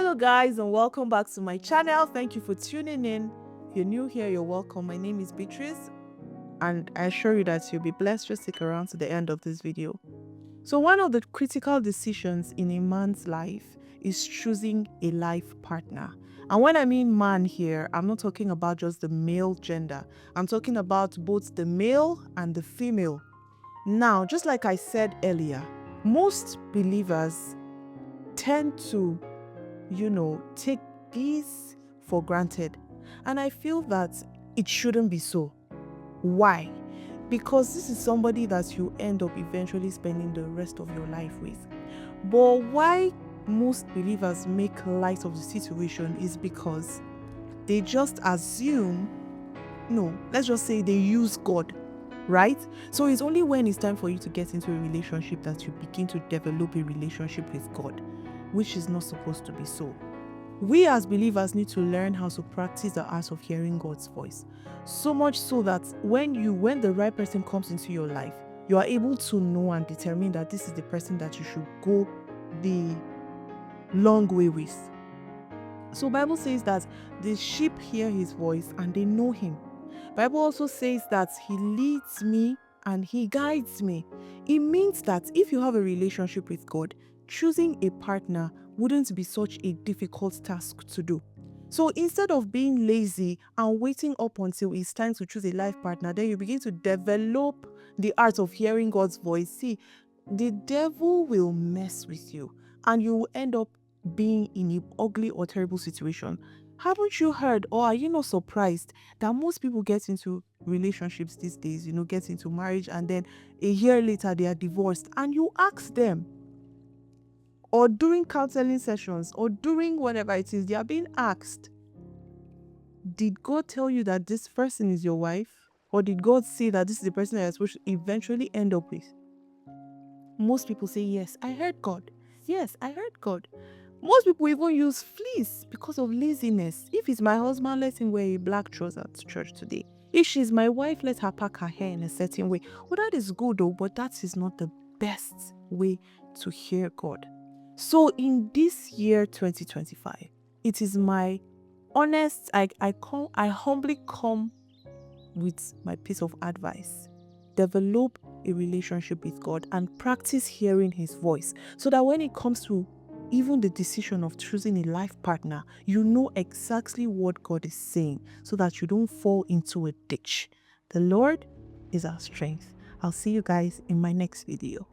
Hello guys, and welcome back to my channel. Thank you for tuning in. If you're new here, you're welcome. My name is Beatrice, and I assure you that you'll be blessed. Just stick around to the end of this video. So one of the critical decisions in a man's life is choosing a life partner. And when I mean man here, I'm not talking about just the male gender. I'm talking about both the male and the female. Now, just like I said earlier, most believers tend to take these for granted. And I feel that it shouldn't be so. Why? Because this is somebody that you end up eventually spending the rest of your life with. But why most believers make light of the situation is because they just assume, let's just say they use God, right? So it's only when it's time for you to get into a relationship that you begin to develop a relationship with God, which is not supposed to be so. We as believers need to learn how to practice the art of hearing God's voice. So much so that when the right person comes into your life, you are able to know and determine that this is the person that you should go the long way with. So Bible says that the sheep hear his voice and they know him. Bible also says that he leads me and he guides me. It means that if you have a relationship with God, choosing a partner wouldn't be such a difficult task to do. So instead of being lazy and waiting up until it's time to choose a life partner, then you begin to develop the art of hearing God's voice. See, the devil will mess with you and you will end up being in an ugly or terrible situation. Haven't you heard, or are you not surprised that most people get into relationships these days, get into marriage, and then a year later they are divorced, and you ask them, or during counseling sessions, or during whatever it is, they are being asked, did God tell you that this person is your wife? Or did God say that this is the person that you're supposed to eventually end up with? Most people say, yes, I heard God. Yes, I heard God. Most people even use fleece because of laziness. If it's my husband, let him wear a black trouser to church today. If she's my wife, let her pack her hair in a certain way. Well, that is good though, but that is not the best way to hear God. So in this year 2025, it is my honest, I humbly come with my piece of advice. Develop a relationship with God and practice hearing his voice so that when it comes to even the decision of choosing a life partner, you know exactly what God is saying so that you don't fall into a ditch. The Lord is our strength. I'll see you guys in my next video.